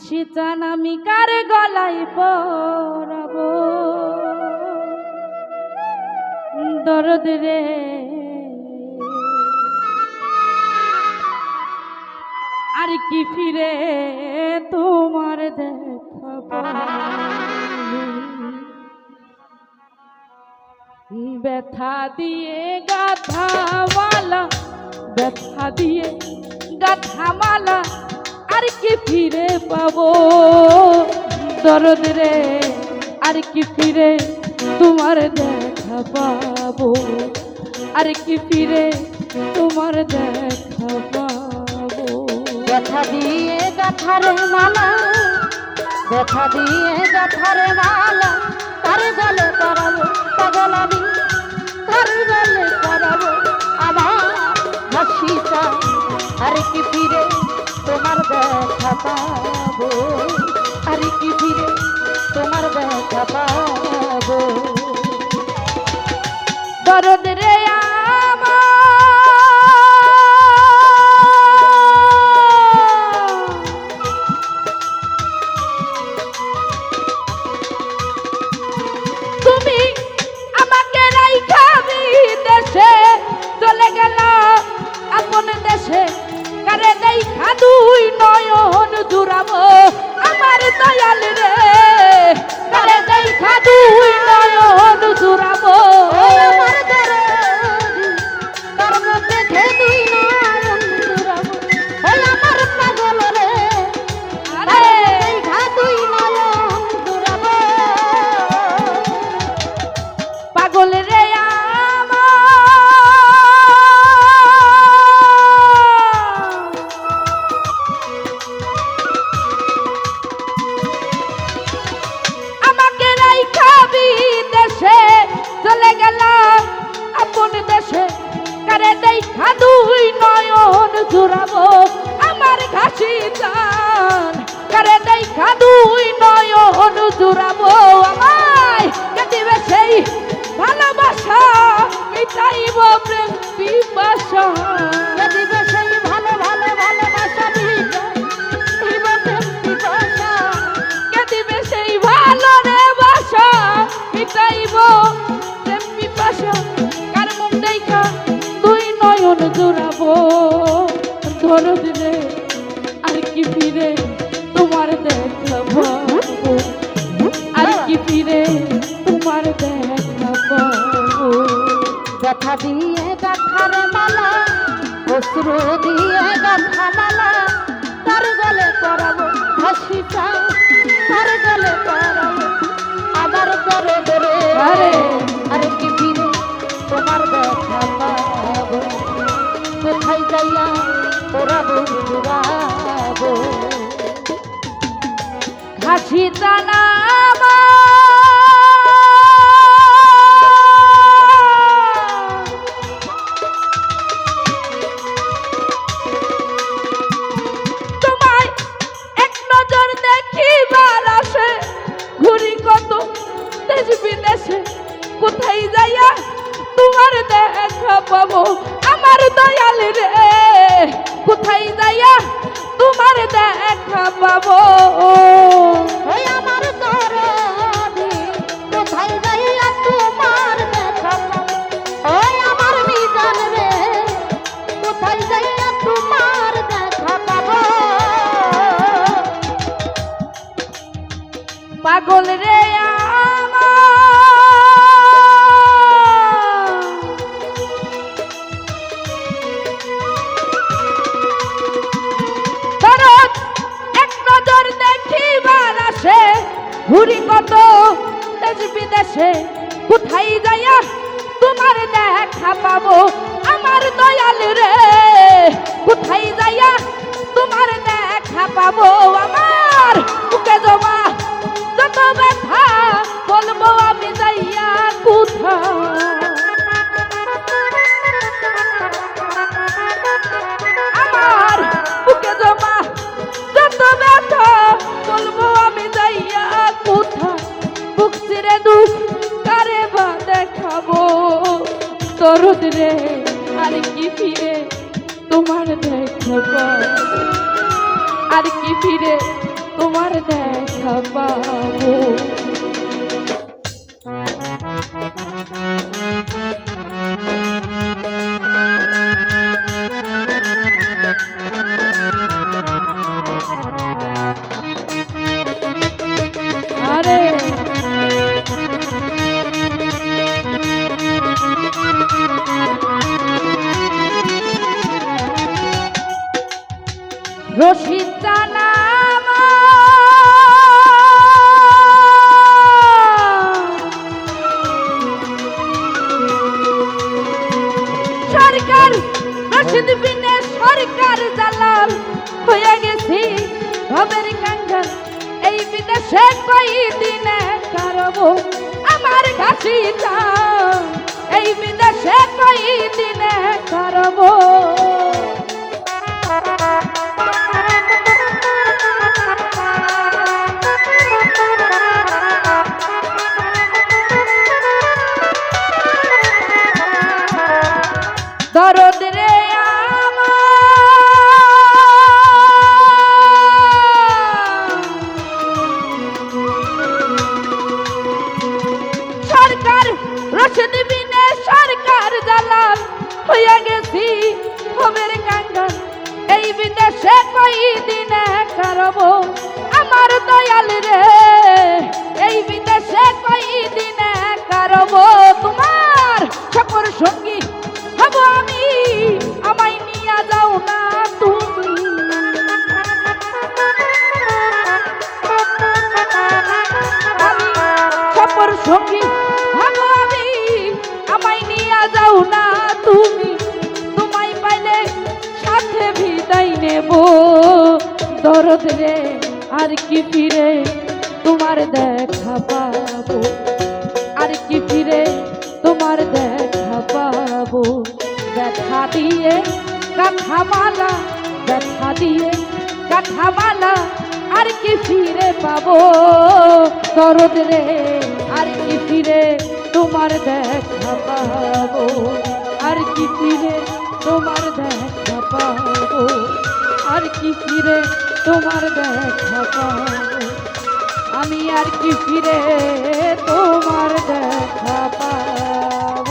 হাসি চান আমি কার গলায় পরাবো দরদ রে আর কি ফিরে তোমার দেখা পাবো ব্যথা দিয়ে গাথা মালা ব্যথা দিয়ে গাথা মালা আর কি ফিরে পাবো দরদ রে আর কি ফিরে তোমার দেখা পাবো আর কি ফিরে তোমার দেখা পাবো ব্যথা দিয়ে গাথারে মালা ব্যথা দিয়ে গাথারে মালা তার গলে করাবো পাগল আমি তার গলে করাবো আমার হাসিটা আর কি ফিরে তোমার দেখা পাবো আর কি ফিরে তোমার দেখা পাবো দরদ রে তুমি আমাকে রাইখা বিদেশে চলে গেল আপন দেশে কারে দেখা দুই নয়ন জুড়াবো আমার দয়াল রে কারে দেখা দুই নয়ন জুড়াবো আমার দরদি তার মধ্যে দুই নয়ন জুড়াবো ওই আমার পাগল রে আরে দেখা দুই নয়ন জুড়াবো পাগল রে আমাকে রাইখা বিদেশে চলে গেল আপন দেশে কারে দেখা দুই নয়ন জুড়াবো আমার ঘাসি চান কারে দেখা দুই নয়ন জুড়াবো আমায় দিবে সেই ভালোবাসা এটাইব প্রেম পিপাসা দিবে সেই ভালো ভালো ভালোবাসা দিবে প্রেম পিপাসা কে দিবে সেই ভালো রে বাসা এটাইব প্রেম পিপাসা কার মুখ দেখা দুই নয়ন জোড়াবো দরদ রে আর কি ফিরে তোমার দেখা পাবো আর কি ফিরে তোমার দেখা পাবো ব্যথা দিয়ে গাথারে মালা অশ্রু দিয়ে গাথা মালা তার গলে করাবো হাসিটা তার গলে করাবো আবার করে ধরে আরে আর কি ফিরে তোমার দেখা পাবো কোথায় যাইয়া তোরা বন্ধুরাবো হাসি টানা তোমায় এক নজর দেখিবার আসে ঘুরি কত দেশ বিদেশে কোথায় যাইয়া তোমার দেখা পাবো আমার দয়াল রে কোথায় যাইয়া তোমার দেখা পাবো ওই আমার দরদি কোথায় যাইয়া তোমার দেখা পাবো ওই আমার মিজান রে কোথায় যাইয়া তোমার দেখা পাবো পাগল রে দরদ এক নজর দেখিবার আসে ঘুরি কত দেশ বিদেশে কোথায় যাইয়া তোমার দেখা পাবো আমার দয়াল রে কোথায় যাইয়া তোমার দেখা পাবো আমার বুকে জমা যত ব্যথা বলবো আমি যাইয়া কোথায় আমার বুকে জমা যত ব্যথা বলবো আমি যাইয়া কোথায় বুক চিরে দুঃখ কারে বা দেখাবো দরদ রে আর কি ফিরে তোমার দেখা পাবো আর কি ফিরে তোমার দেখা পাবো। আরে রশিদ জানা সরকার রশিদ বিনে সরকার জালাল হয়ে গেছি ভবের কাঙ্গাল। এই বিদেশে কই দিনে কারবো আমার ঘাসিটা, এই বিদেশে কই দিনে কারবো। দরদ রে সরকার রশিদ বিনে সরকার জালাল হইয়া গেছি ভবের কাঙ্গাল। এই বিদেশে কই দিনে কারবো আমার দয়াল রে, এই বিদেশে কই দিনে কারবো। তোমার সকল সঙ্গী হব আমি, আমায় নিয়ে যাও না তুমি। আমি সকল সঙ্গী হব আমি, আমায় নিয়ে যাও না তুমি। তোমায় পাইলে সাথে বিদায় নেব। দরদ রে আর কি ফিরে তোমার দেখা পাবো, আর কি ফিরে তোমার দেখা পাবো। ব্যথা দিয়ে কাঠামালা, ব্যথা দিয়ে কাঠামালা আর কি ফিরে পাবো। দরদ রে আর কি ফিরে তোমার দেখা পাবো, আর কি ফিরে তোমার দেখা পাবো, আর কি ফিরে তোমার দেখা পাবো। আমি আর কি ফিরে তোমার দেখা পাবো।